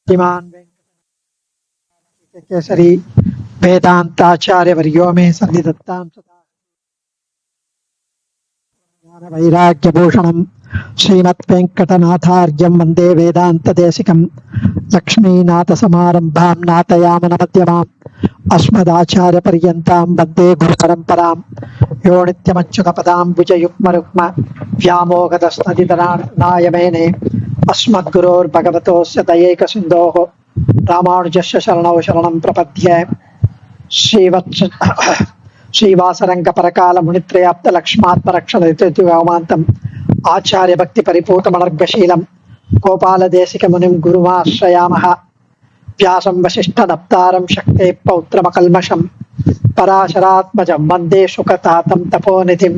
श्रीमान केसरी वेदांताचार्य वर्यो में सन्निधत्तां सदा ज्ञान वैराग्य भूषणं श्रीमत् वेंकटनाथार्यं वंदे वेदांत देशिकं लक्ष्मीनाथ समारंभां नाथयामन मध्यमाम् अस्मदाचार्य पर्यन्तां वंदे गुरु परंपरां यो नित्यमच्युतपदां भुजयुग्मरुक्म व्यामोहतस्तदितराणाय मेने अस्मद्गुरोर्भगवतोस्य दयैकसिन्धोः रामानुजस्य शरणौ शरणं प्रपद्ये श्रीवासरङ्गपरकालमुनित्रयाप्तलक्ष्मात्मरक्षणरितुगामान्तम् आचार्य भक्ति परिपूतमनर्घशीलं गोपालदेशिकमुनिं गुरुमाश्रयामः व्यासं वसिष्ठनप्तारं शक्तेः पौत्रमकल्मषं पराशरात्मजं वन्दे सुखतातं तपोनिधिं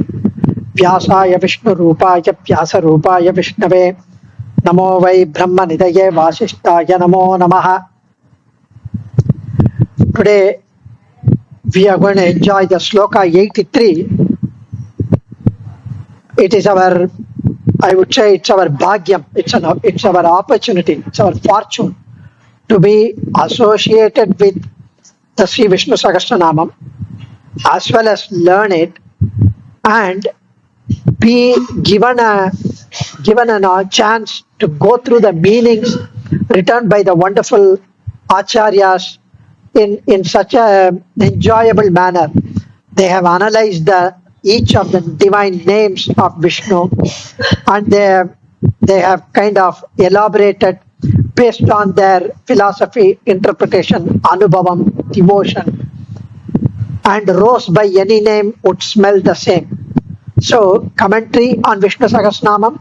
व्यासाय विष्णुरूपाय व्यासरूपाय विष्णवे नमो वै ब्रह्मनिधये वासिष्ठाय नमो नमः. Today we are going to enjoy the Sloka 83. It is our, I would say it's our bhagyam, it's our opportunity, it's our fortune to be associated with the Sri Vishnu Sahasranama as well as learn it and be given a chance to go through the meanings written by the wonderful acharyas in such an enjoyable manner. They have analyzed each of the divine names of Vishnu and they have kind of elaborated based on their philosophy, interpretation, anubhavam, devotion, and rose by any name would smell the same. So commentary on Vishnu Sahasranamam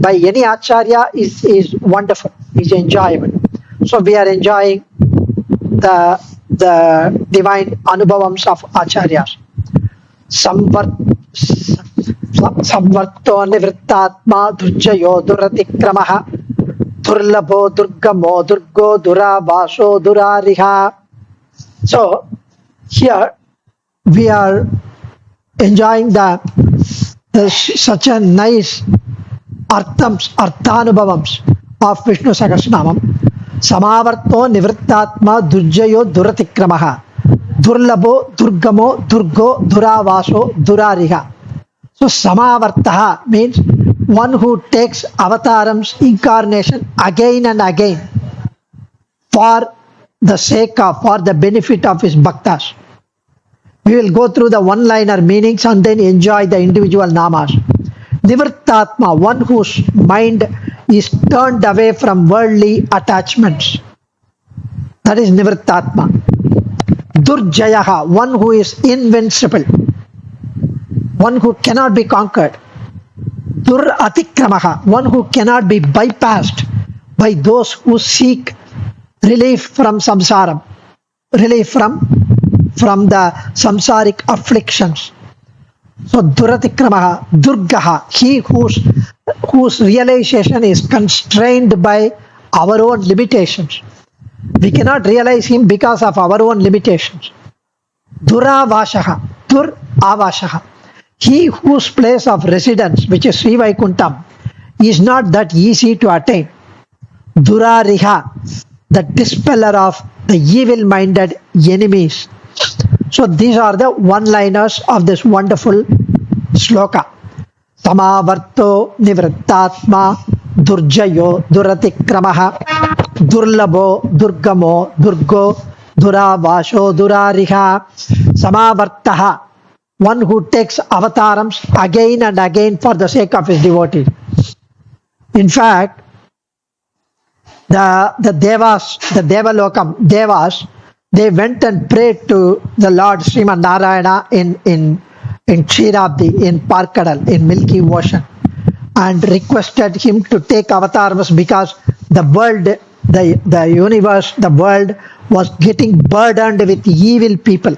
by any acharya is wonderful, is enjoyable. So we are enjoying the divine anubhavams of acharyas. Samvarto nivrittatma durjayo duratikramaha durlabho durgamo durgo duravaso durariha. So here we are enjoying such a nice arthanubhavams of Vishnu Sahasranamam. Samavarto nivrittatma durjayo duratikramaha durlabho durgamo durgo duravaso durariha. So samavartaha means one who takes avatarams, incarnation again and again for the sake of, for the benefit of his bhaktas. We will go through the one-liner meanings and then enjoy the individual namas. Nivrittatma, one whose mind is turned away from worldly attachments. That is Nivrittatma. Durjayaha, one who is invincible, one who cannot be conquered. Duratikramaha, one who cannot be bypassed by those who seek relief from samsara, relief from the samsaric afflictions. So Duratikramaha, Durgaha, he whose realization is constrained by our own limitations. We cannot realize him because of our own limitations. Duravashaha, Duravashaha, he whose place of residence, which is Sri Vaikuntham, is not that easy to attain. Durariha, the dispeller of the evil-minded enemies. So these are the one-liners of this wonderful sloka. Samavarto nivrittatma durjayo duratikramaha durlabho durgamo durgo duravasho durariha. Samavartaha, one who takes avatarams again and again for the sake of his devotees. In fact, the devas, the devas, they went and prayed to the Lord Sriman Narayana in Kshetrabdi, in Parkadal, in Milky Ocean, and requested him to take avatars because the world, the universe, the world was getting burdened with evil people,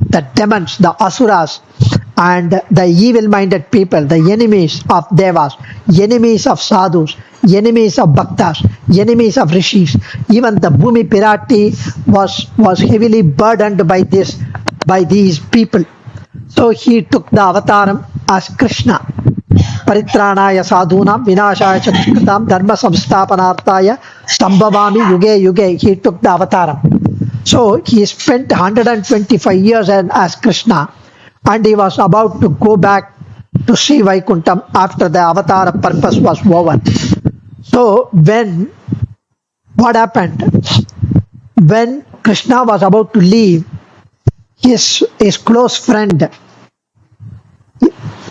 the demons, the asuras, and the evil-minded people, the enemies of devas, enemies of sadhus, enemies of bhaktas, enemies of rishis. Even the Bhumi Pirati was heavily burdened by these people. So he took the avataram as Krishna. Paritranaya sadhunam vinashaya chakrtam dharma samsthapanarthaya Stambhavami Yuge Yuge, he took the avataram. So he spent 125 years as Krishna, and he was about to go back to Sri Vaikuntham after the avatara purpose was over. So what happened? When Krishna was about to leave, his close friend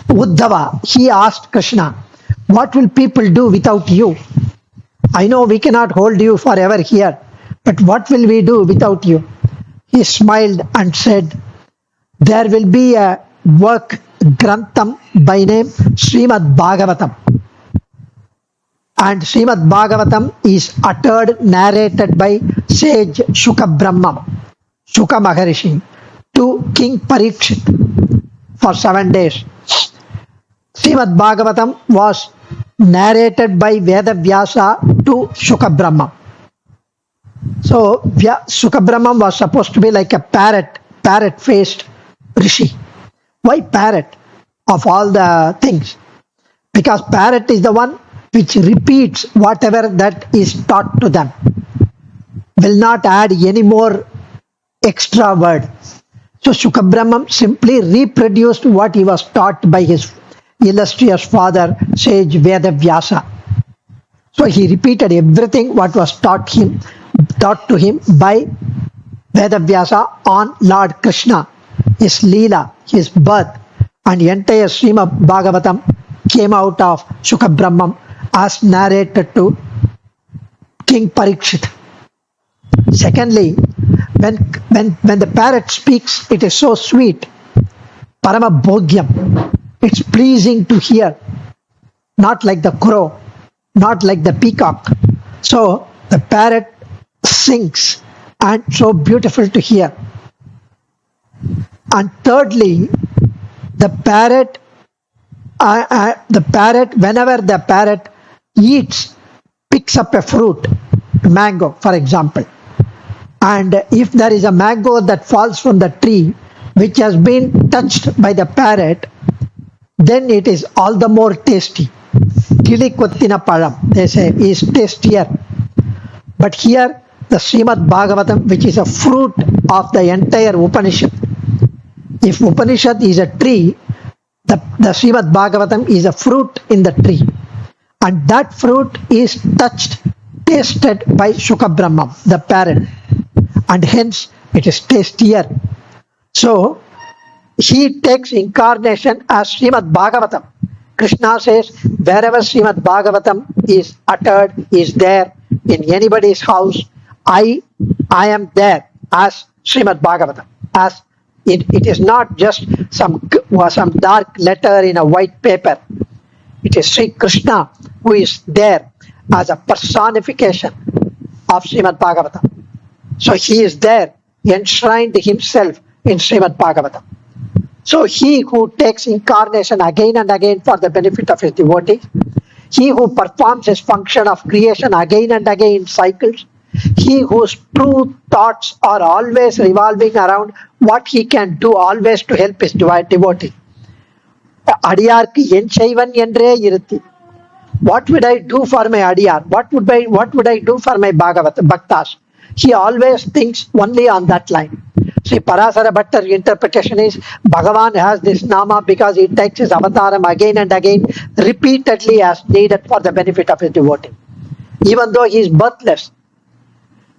Uddhava, he asked Krishna, what will people do without you? I know we cannot hold you forever here, but what will we do without you? He smiled and said, there will be a work Grantham by name Srimad Bhagavatam. And Srimad Bhagavatam is uttered, narrated by sage Shuka Brahma, Shuka Maharishi, to King Parikshit for 7 days. Srimad Bhagavatam was narrated by Veda Vyasa to Shuka Brahma. So Shuka Brahma was supposed to be like a parrot-faced rishi. Why parrot of all the things? Because parrot is the one which repeats whatever that is taught to them, will not add any more extra word. So Shuka Brahman simply reproduced what he was taught by his illustrious father, sage Veda Vyasa. So he repeated everything what was taught to him by Veda Vyasa on Lord Krishna, his Leela, his birth, and the entire Srimad Bhagavatam came out of Shuka Brahman as narrated to King Parikshit. Secondly, when the parrot speaks, it is so sweet, Parama Bhogyam. It's pleasing to hear, not like the crow, not like the peacock. So the parrot sings and so beautiful to hear. And thirdly, the parrot, whenever the parrot eats, picks up a fruit, mango for example, and if there is a mango that falls from the tree which has been touched by the parrot, then it is all the more tasty. Kili Kottina Param, they say, is tastier. But here the Srimad Bhagavatam, which is a fruit of the entire Upanishad. If Upanishad is a tree, the Srimad Bhagavatam is a fruit in the tree. And that fruit is touched, tasted by Shuka Brahman, the parrot. And hence it is tastier. So he takes incarnation as Srimad Bhagavatam. Krishna says, wherever Srimad Bhagavatam is uttered, is there in anybody's house, I am there as Srimad Bhagavatam. As it is not just some dark letter in a white paper. It is Sri Krishna who is there as a personification of Srimad Bhagavatam. So he is there, enshrined himself in Srimad Bhagavatam. So he who takes incarnation again and again for the benefit of his devotees, he who performs his function of creation again and again in cycles, he whose true thoughts are always revolving around what he can do always to help his devotee. Adiyarku yen seivan endre iruthi. What would I do for my Adiyar? What would I do for my Bhaktas? He always thinks only on that line. See, Parasara Bhattar interpretation is Bhagavan has this nama because he takes his avataram again and again, repeatedly as needed for the benefit of his devotee. Even though he is birthless.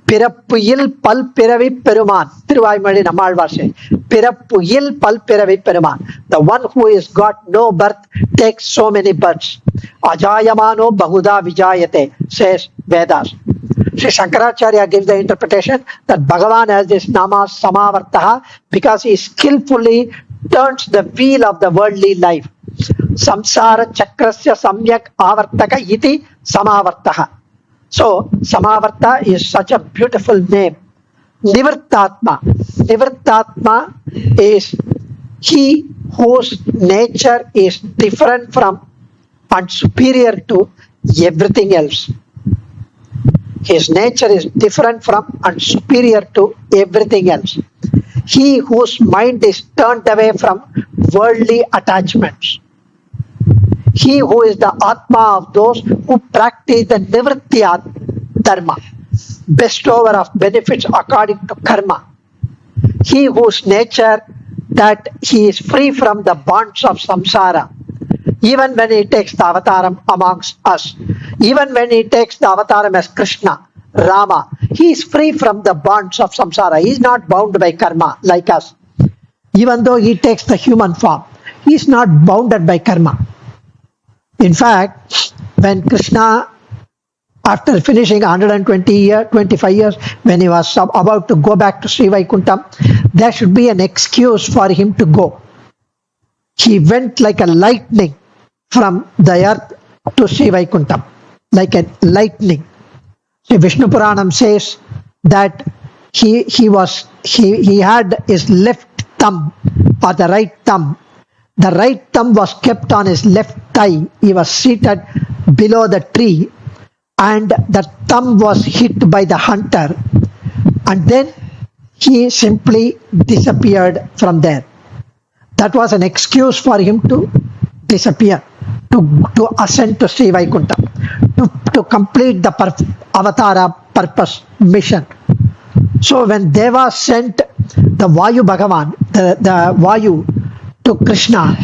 Pirappuyil pal piravi peruman. Thiruvaimazhi Nammalvar says, Pirappuyil pal piravi peruman. The one who has got no birth takes so many births. Ajayamano bahuda vijayate, says Vedas. Sri Shankaracharya gives the interpretation that Bhagavan has this nama Samavartaha because he skillfully turns the wheel of the worldly life. Samsara chakrasya samyak avartaka iti Samavartaha. So Samavarta is such a beautiful name. Nivartatma. Nivartatma is he whose nature is different from and superior to everything else. His nature is different from and superior to everything else. He whose mind is turned away from worldly attachments. He who is the Atma of those who practice the Nivritti, dharma, bestower of benefits according to karma. He whose nature that he is free from the bonds of samsara, even when he takes the avataram amongst us, even when he takes the avataram as Krishna, Rama, he is free from the bonds of samsara. He is not bound by karma like us. Even though he takes the human form, he is not bounded by karma. In fact, when Krishna, after finishing 25 years, when he was about to go back to Sri Vaikuntham, there should be an excuse for him to go. He went like a lightning from the earth to Sri Vaikuntham, like a lightning. So Vishnu Puranam says that he had his left thumb, or the right thumb. The right thumb was kept on his left thigh. He was seated below the tree, and the thumb was hit by the hunter, and then he simply disappeared from there. That was an excuse for him to disappear, to ascend to Sri Vaikuntham, to complete the avatara purpose mission. So when Deva sent the Vayu Bhagavan, the Vayu, to Krishna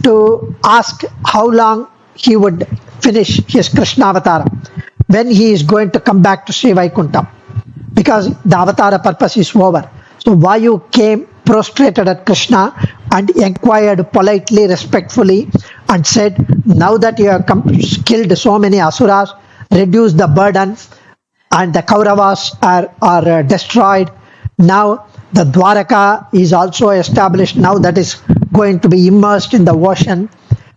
to ask how long he would finish his Krishna avatara, when he is going to come back to Sri Vaikuntham, because the avatara purpose is over. So Vayu came, prostrated at Krishna, and inquired politely, respectfully, and said, now that you have killed so many asuras, reduce the burden, and the Kauravas are destroyed. Now the Dwaraka is also established. Now that is going to be immersed in the ocean.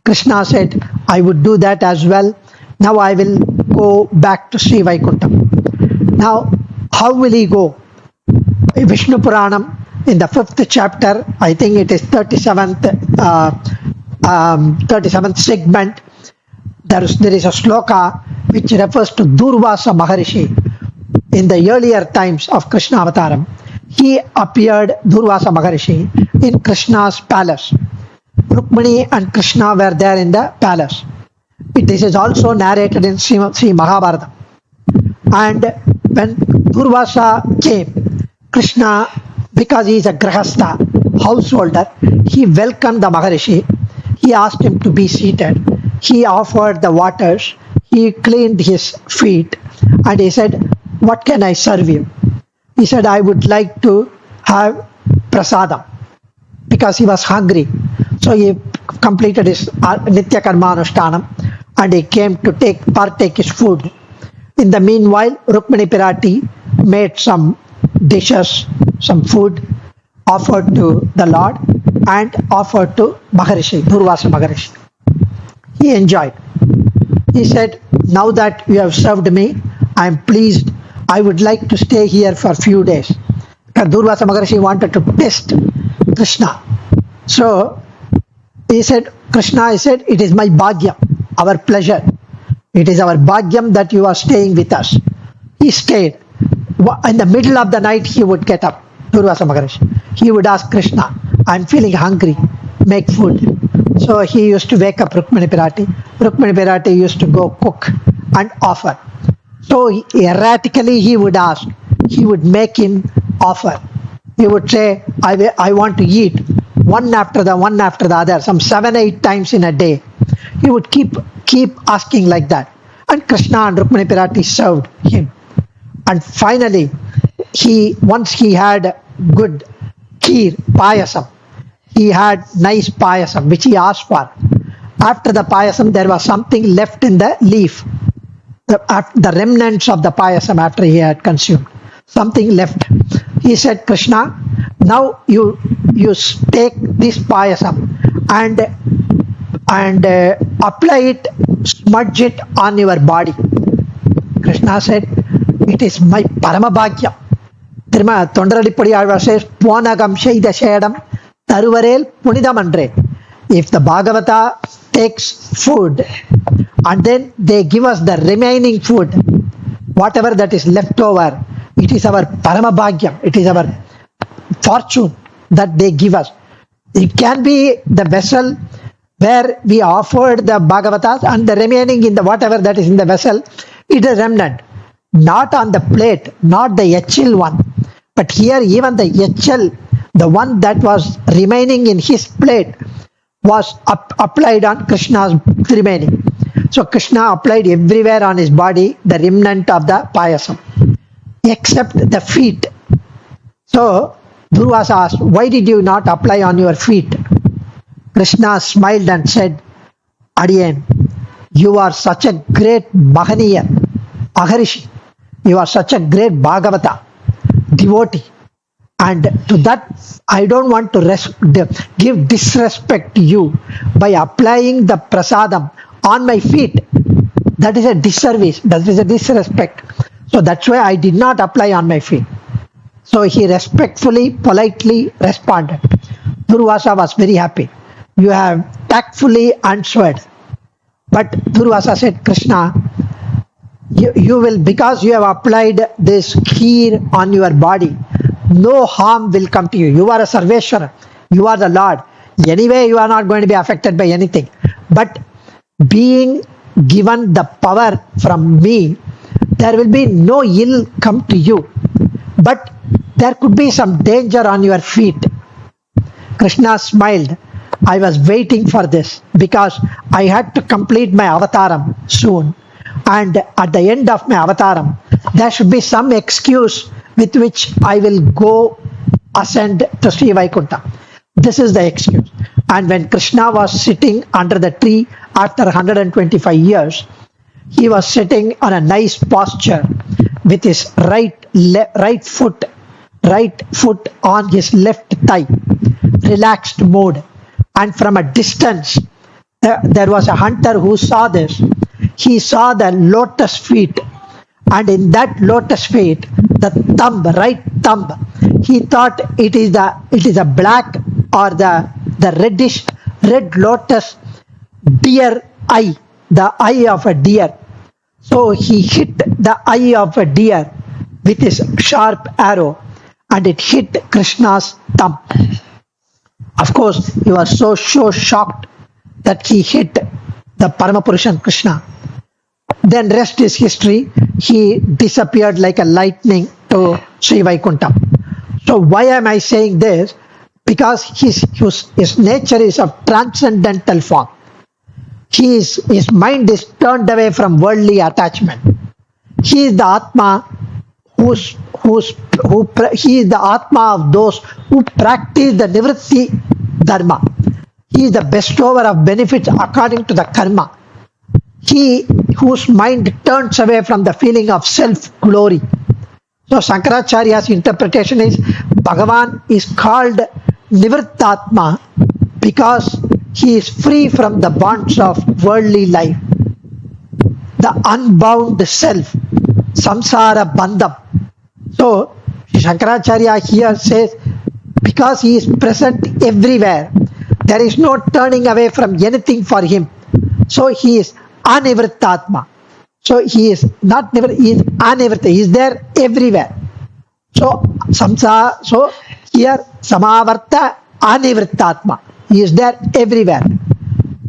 Krishna said, I would do that as well. Now I will go back to Sri Vaikuntham. Now, how will he go? Vishnu Puranam, in the 5th chapter, I think it is 37th segment, there is a sloka which refers to Durvasa Maharishi. In the earlier times of Krishna Avataram, he appeared, Durvasa Maharishi, in Krishna's palace. Rukmini and Krishna were there in the palace. This is also narrated in Sri Mahabharata. And when Durvasa came, Krishna, because he is a Grahastha, householder, he welcomed the Maharishi. He asked him to be seated. He offered the waters. He cleaned his feet. And he said, what can I serve you? He said, I would like to have prasadam, because he was hungry. So he completed his Nitya Karma Anushtanam, and he came to partake his food. In the meanwhile, Rukmini Pirati made some dishes, some food, offered to the Lord and offered to Maharishi, Durvasa Maharishi. He enjoyed. He said, now that you have served me, I am pleased. I would like to stay here for a few days. Because Durvasa Maharishi wanted to test Krishna. So he said, Krishna, he said, it is my bhagyam, our pleasure. It is our bhagyam that you are staying with us. He stayed. In the middle of the night, he would get up, Durvasa Maharishi. He would ask Krishna, I am feeling hungry, make food. So he used to wake up Rukmini Pirati. Rukmini Pirati used to go cook and offer. So erratically he would ask. He would make him offer. He would say, I want to eat one after the other, some 7-8 times in a day. He would keep asking like that. And Krishna and Rukmini Pirati served him. And finally, once he had good kheer, payasam, he had nice payasam, which he asked for. After the payasam, there was something left in the leaf. The remnants of the payasam after he had consumed. Something left. He said, Krishna, now you take this payasam and apply it, smudge it on your body. Krishna said, it is my paramabhagya. Tondaralipudi Alvar says, Pwanagam Shaida Shedam Taruvarel Punidamandre. If the Bhagavata takes food and then they give us the remaining food, whatever that is left over, it is our paramabhagyam, it is our fortune that they give us. It can be the vessel where we offered the Bhagavatas, and the remaining in the whatever that is in the vessel, it is remnant. not on the plate, not the HL one, but here even the HL, the one that was remaining in his plate, was applied on Krishna's remaining. So Krishna applied everywhere on his body the remnant of the payasam, except the feet. So Durvasa asked, why did you not apply on your feet? Krishna smiled and said, Adiyan, you are such a great Mahaniya, Maharishi. You are such a great Bhagavata, devotee. And to that, I don't want to give disrespect to you by applying the prasadam on my feet. That is a disservice. That is a disrespect. So that's why I did not apply on my feet. So he respectfully, politely responded. Durvasa was very happy. You have tactfully answered. But Durvasa said, Krishna, you will, because you have applied this kheer on your body, no harm will come to you. You are a Sarveshwara. You are the Lord. Anyway, you are not going to be affected by anything. But being given the power from me, there will be no ill come to you. But there could be some danger on your feet. Krishna smiled. I was waiting for this because I had to complete my avataram soon. And at the end of my avataram, there should be some excuse with which I will go ascend to Sri Vaikunta. This is the excuse. And when Krishna was sitting under the tree after 125 years, he was sitting on a nice posture with his right foot on his left thigh, relaxed mode. And from a distance, there was a hunter who saw this. He saw the lotus feet, and in that lotus feet, the thumb, right thumb, he thought it is a black or the red lotus deer eye, the eye of a deer. So he hit the eye of a deer with his sharp arrow, and it hit Krishna's thumb. Of course, he was so shocked that he hit the Paramapurushan Krishna. Then rest is history. He disappeared like a lightning to Sri Vaikuntham. So why am I saying this? Because his nature is of transcendental form. His mind is turned away from worldly attachment. He is the Atma he is the Atma of those who practice the Nivritti Dharma. He is the bestower of benefits according to the karma. He whose mind turns away from the feeling of self-glory. So Shankaracharya's interpretation is Bhagavan is called Nivrittatma because he is free from the bonds of worldly life. The unbound self, samsara bandham. So Shankaracharya here says because he is present everywhere, there is no turning away from anything for him. So he is Anivrittatma. So he is not never, he is Anivritta. He is there everywhere. So here Samavarta Anivrittatma. He is there everywhere.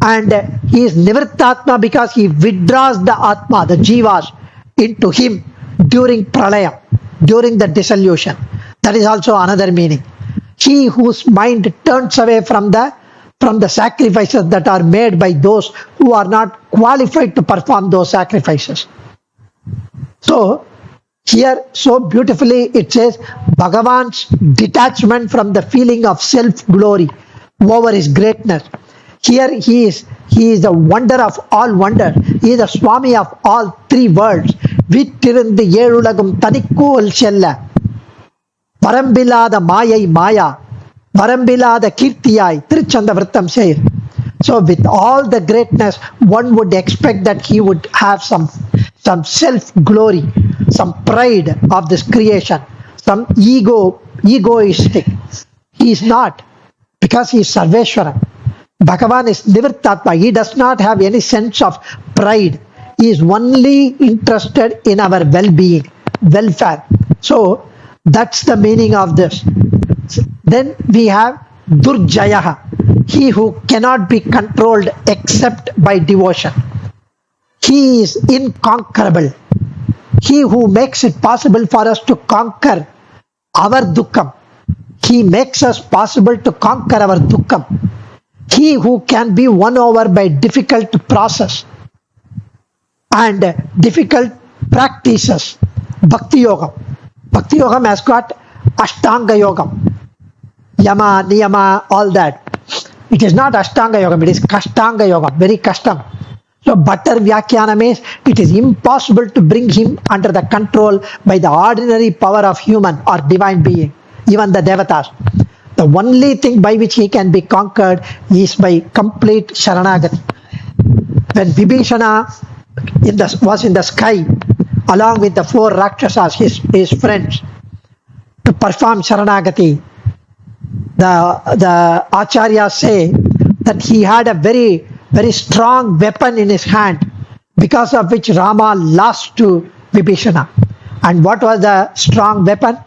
And he is Nivrittatma because he withdraws the Atma, the Jivas, into him during Pralayam, during the dissolution. That is also another meaning. He whose mind turns away from the sacrifices that are made by those who are not qualified to perform those sacrifices. So here so beautifully it says Bhagavan's detachment from the feeling of self-glory over his greatness. Here he is the wonder of all wonder. He is the Swami of all three worlds. Vittirundu Ezhulagum Tanikkol Sella Varambilada Mayai Maya Varambilada Kirtiyai Tiruchandavrittam says. So with all the greatness, one would expect that he would have some self-glory, some pride of this creation, some egoistic. He is not, because he is Sarveshwara. Bhagavan is Nivrittatma. He does not have any sense of pride. He is only interested in our well-being, welfare. So that's the meaning of this. Then we have Durjayaha, he who cannot be controlled except by devotion. He is inconquerable. He who makes it possible for us to conquer our dukkam. He makes us possible to conquer our dukkam. He who can be won over by difficult process and difficult practices. Bhakti Yogam. Bhakti Yogam has got Ashtanga Yogam. Yama, Niyama, all that. It is not Ashtanga Yogam, it is Kashtanga Yogam, very custom. So Bhattar Vyakhyanam means it is impossible to bring him under the control by the ordinary power of human or divine being, even the Devatas. The only thing by which he can be conquered is by complete Sharanagati. When Vibhishana was in the sky, along with the 4 Rakshasas, his friends, to perform Sharanagati, the Acharyas say that he had a very, very strong weapon in his hand, because of which Rama lost to Vibhishana. And what was the strong weapon?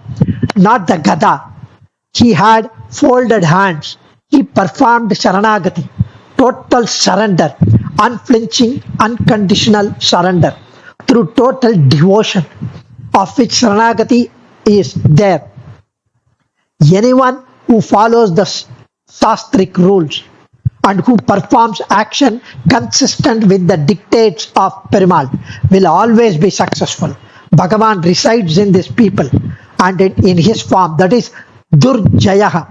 Not the Gada. He had folded hands. He performed Sharanagati, total surrender, unflinching, unconditional surrender, through total devotion, of which Sharanagati is there. Anyone who follows the Shastric rules and who performs action consistent with the dictates of Perumal will always be successful. Bhagavan resides in these people and in his form, that is Durjayaha.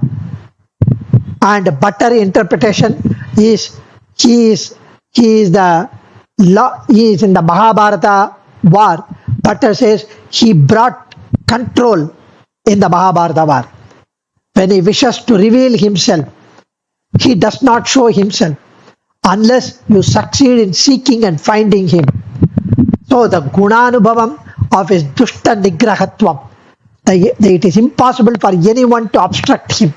And Bhattar interpretation is he is in the Mahabharata war. Bhattar says he brought control in the Mahabharata war. When he wishes to reveal himself, he does not show himself unless you succeed in seeking and finding him. So the Gunanubhavam of his Dushta Nigrahatvam, it is impossible for anyone to obstruct him.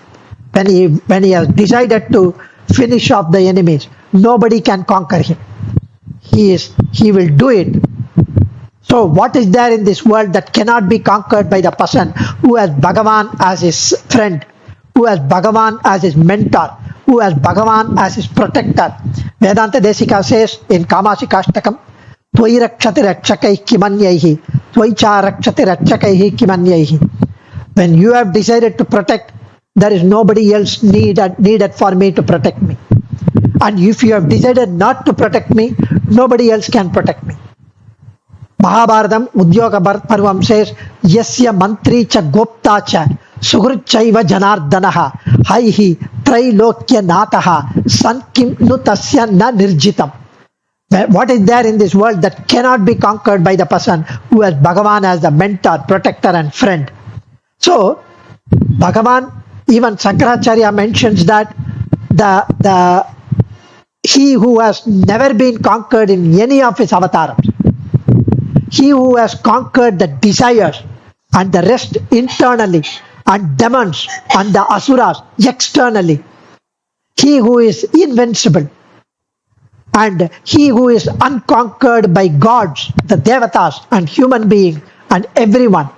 When he has decided to finish off the enemies, nobody can conquer him. He will do it. So what is there in this world that cannot be conquered by the person who has Bhagavan as his friend, who has Bhagavan as his mentor, who has Bhagavan as his protector? Vedanta Desika says in Kamasika Tvai rakshati rakshakai kimanyaihi, Tvai cha rakshati rakshakaihi kimanyaihi. When you have decided to protect, there is nobody else needed for me to protect me. And if you have decided not to protect me, nobody else can protect me. Mahabharatam Udyoga Parvam says, Yasya mantri cha gopta cha sugruchaiva janardanaha haihi trailokya nataha sankim nutasya na nirjitam. What is there in this world that cannot be conquered by the person who has Bhagavan as the mentor, protector and friend? So Bhagavan, even Sankaracharya mentions that he who has never been conquered in any of his avatars, he who has conquered the desires and the rest internally, and demons and the asuras externally, he who is invincible, and he who is unconquered by gods, the devatas and human being and everyone.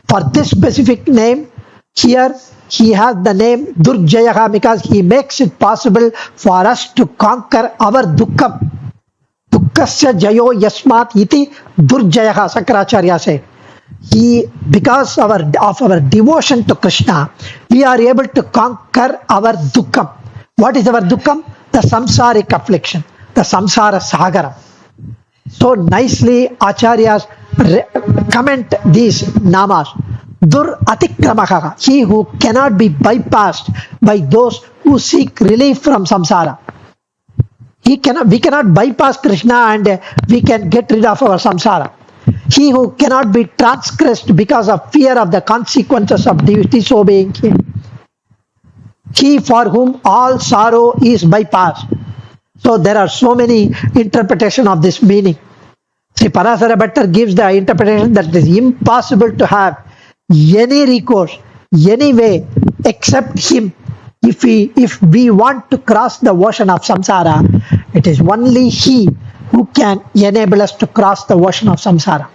For this specific name, here he has the name Durjayaha because he makes it possible for us to conquer our dukkam. Dukkasya jayo yasmat iti Durjayaha, Sankaracharya said. Because of our devotion to Krishna, we are able to conquer our dukkam. What is our dukkam? The samsaric affliction, the samsara sagara. So nicely Acharyas comment these namas. Dur atikramaha, he who cannot be bypassed by those who seek relief from samsara. We cannot bypass Krishna and we can get rid of our samsara. He who cannot be transgressed because of fear of the consequences of disobeying him. He for whom all sorrow is bypassed. So there are so many interpretations of this meaning. Sri Parasara Bhattar gives the interpretation that it is impossible to have any recourse, any way except him. If we want to cross the ocean of samsara, it is only he who can enable us to cross the ocean of samsara.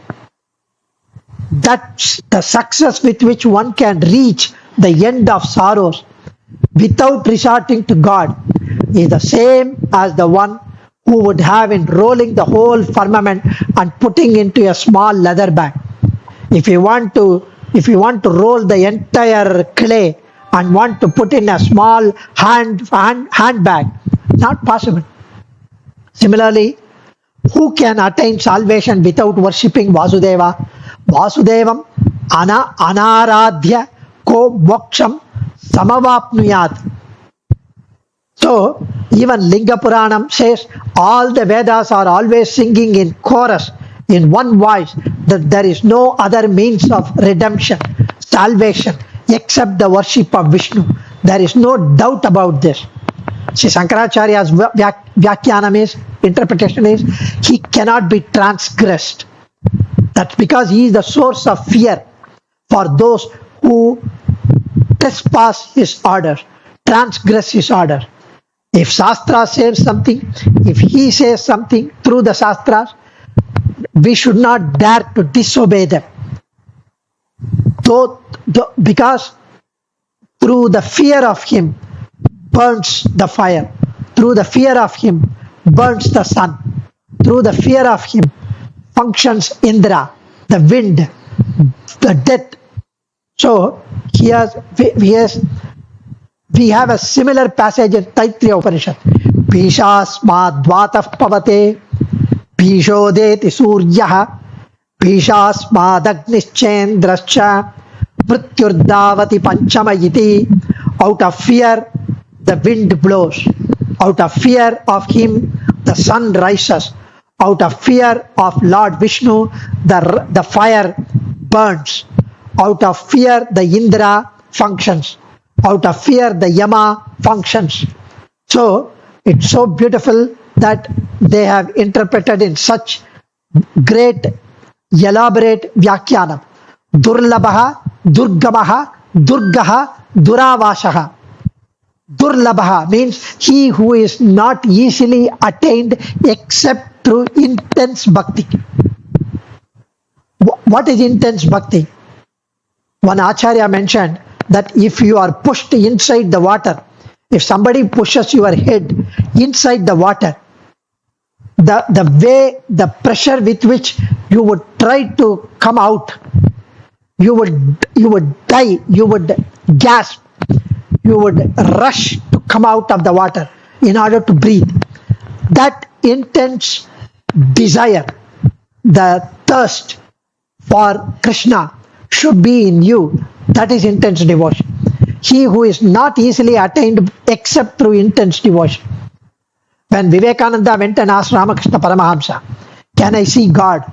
That's the success with which one can reach the end of sorrows without resorting to God is the same as the one who would have in rolling the whole firmament and putting into a small leather bag. If you want to roll the entire clay and want to put in a small handbag, not possible. Similarly, who can attain salvation without worshipping Vasudeva? Vasudevam anaradhya ko moksham samavapnuyat. So, even Linga Puranam says all the Vedas are always singing in chorus, in one voice, that there is no other means of redemption, salvation, except the worship of Vishnu. There is no doubt about this. Sri Shankaracharya's Vyakyanam is, interpretation is, he cannot be transgressed. That's because he is the source of fear for those who trespass his order, transgress his order. If Shastra says something, if he says something through the Shastras, we should not dare to disobey them. Because through the fear of him burns the fire. Through the fear of him burns the sun. Through the fear of him functions Indra, the wind, the death. So we have a similar passage in Taittiriya Upanishad. Bhishasmadvatah pavate bhishodeti suryaha bhishasmadagnischendrascha mrityurdavati panchamayiti. Out of fear the wind blows. Out of fear of him the sun rises. Out of fear of Lord Vishnu the fire burns. Out of fear the Indra functions. Out of fear the Yama functions. So it's so beautiful that they have interpreted in such great elaborate Vyakyanam. Durlabaha, Durgamaha, Durgaha, Duravashaha. Durlabaha means he who is not easily attained except through intense bhakti. What is intense bhakti? One Acharya mentioned that if you are pushed inside the water, if somebody pushes your head inside the water, the pressure with which you would try to come out, you would die, you would gasp, you would rush to come out of the water in order to breathe. That intense desire, the thirst for Krishna should be in you. That is intense devotion. He who is not easily attained except through intense devotion. When Vivekananda went and asked Ramakrishna Paramahamsa, can I see God?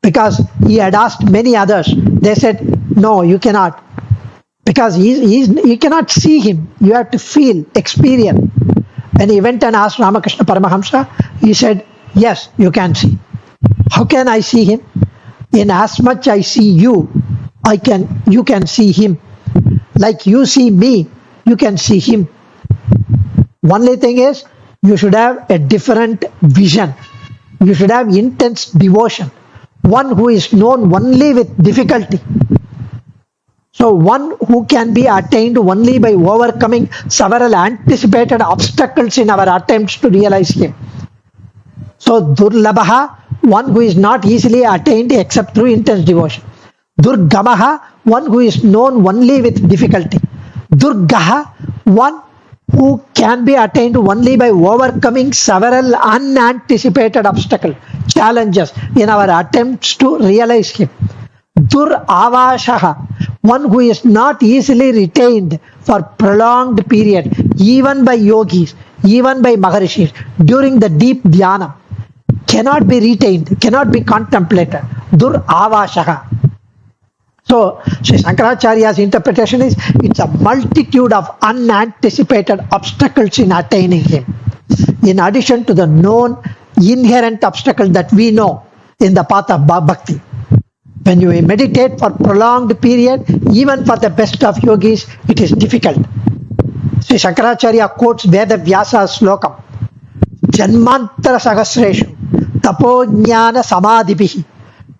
Because he had asked many others. They said, no, you cannot. Because you cannot see him. You have to feel, experience. When he went and asked Ramakrishna Paramahamsa, he said, yes, you can see. How can I see him? In as much I see you, you can see him. Like you see me, you can see him. Only thing is, you should have a different vision. You should have intense devotion. One who is known only with difficulty. So one who can be attained only by overcoming several anticipated obstacles in our attempts to realize him. So Durlabaha, one who is not easily attained except through intense devotion. Durgamaha, one who is known only with difficulty. Durgaha, one who can be attained only by overcoming several unanticipated obstacles, challenges in our attempts to realize him. Duravashaha, one who is not easily retained for prolonged period, even by yogis, even by maharishis, during the deep dhyana, cannot be retained, cannot be contemplated. Duravashaha. So, Sri Shankaracharya's interpretation is, it's a multitude of unanticipated obstacles in attaining him. In addition to the known inherent obstacles that we know in the path of bhakti. When you meditate for prolonged period, even for the best of yogis, it is difficult. Sri Shankaracharya quotes Veda Vyasa's Slokam. Janmantara Sahasreshu Tapo Jnana Samadhibihi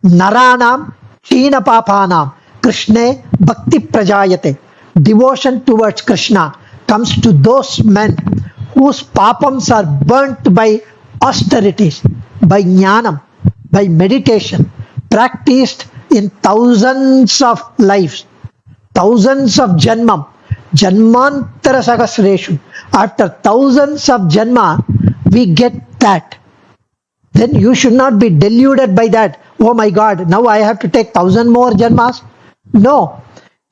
Naranam Hina Papanam Krishne Bhakti Prajayate. Devotion towards Krishna comes to those men whose papams are burnt by austerities, by jnanam, by meditation, practiced in thousands of lives, thousands of janmam, janmantara sahasreshu. After thousands of janma, we get that. Then you should not be deluded by that. Oh my God, now I have to take 1,000 more janmas. No,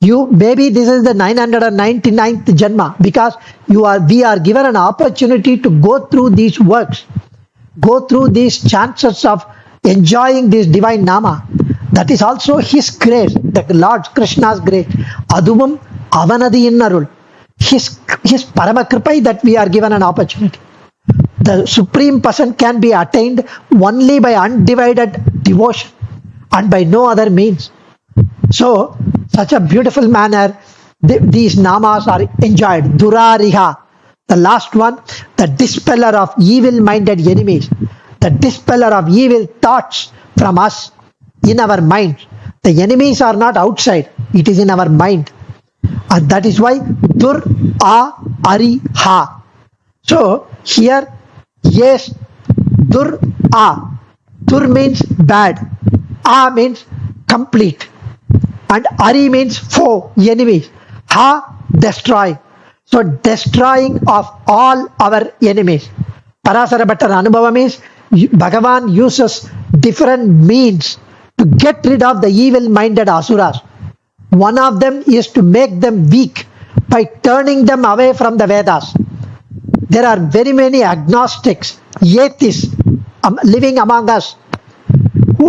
you maybe this is the 999th janma, because we are given an opportunity to go through these works, go through these chances of enjoying this divine nama. That is also His grace, the Lord Krishna's grace. Adumam avanadi innarul. His Paramakripai that we are given an opportunity. The Supreme Person can be attained only by undivided devotion and by no other means. So, such a beautiful manner, these namas are enjoyed. Durariha, the last one, the dispeller of evil-minded enemies, the dispeller of evil thoughts from us in our mind. The enemies are not outside, it is in our mind. And that is why Dur-a-ari-ha. So, here, yes, Dur-a. Dur means bad. A means complete. And Ari means foe, enemies. Ha, destroy. So, destroying of all our enemies. Parasara Bhattar Anubhava means Bhagavan uses different means to get rid of the evil-minded asuras. One of them is to make them weak by turning them away from the Vedas. There are very many agnostics, atheists living among us who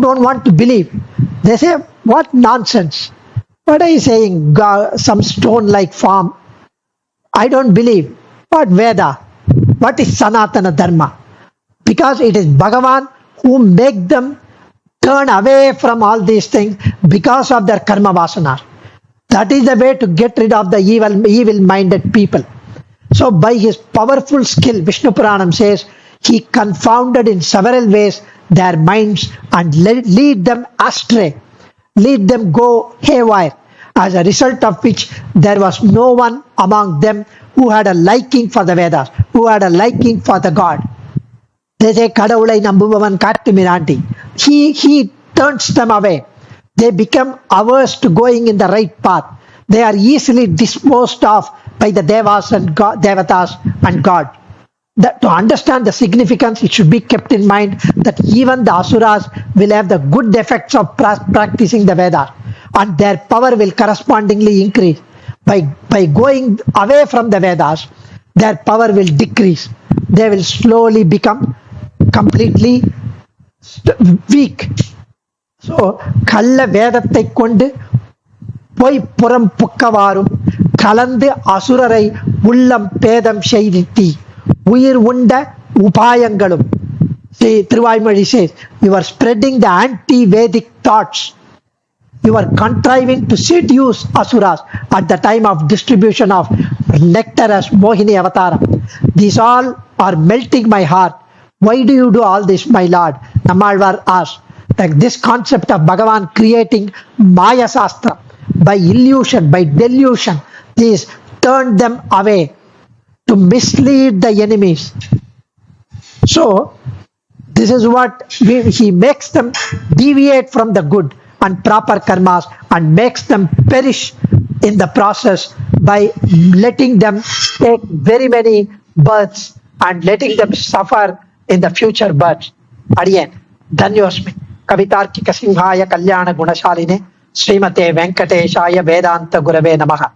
don't want to believe. They say, what nonsense. What are you saying? God, some stone-like form. I don't believe. What Veda? What is Sanatana Dharma? Because it is Bhagavan who make them turn away from all these things because of their karma vasana. That is the way to get rid of the evil-minded people. So by his powerful skill, Vishnu Puranam says, he confounded in several ways their minds and lead them astray, lead them go haywire, as a result of which there was no one among them who had a liking for the Vedas, who had a liking for the God. They say, Kadavulai Nambuvavan Kattu Miranti. He turns them away. They become averse to going in the right path. They are easily disposed of by the Devas and Devatas and God. To understand the significance, it should be kept in mind that even the Asuras will have the good effects of practicing the Vedas, and their power will correspondingly increase. By going away from the Vedas, their power will decrease. They will slowly become completely weak. So, Kalla Vedathai kondu poi puram pukkavarum kalandu asurai ullam pedam sheiditi uyir unda upayangalum. See, Thiruvaimazhi says, you are spreading the anti-Vedic thoughts. You are contriving to seduce asuras at the time of distribution of nectar as Mohini Avatara. These all are melting my heart. Why do you do all this, my Lord? Nammalvar asked. Like this concept of Bhagavan creating Maya Sastra by illusion, by delusion, this turned them away to mislead the enemies. So, this is what he makes them deviate from the good and proper karmas and makes them perish in the process by letting them take very many births and letting them suffer in the future births. Adiyan, Dhanyosmi, Kavitarkika Simhaya Kalyana Gunashaline, Srimate Venkateshaya Vedanta Gurave Namaha.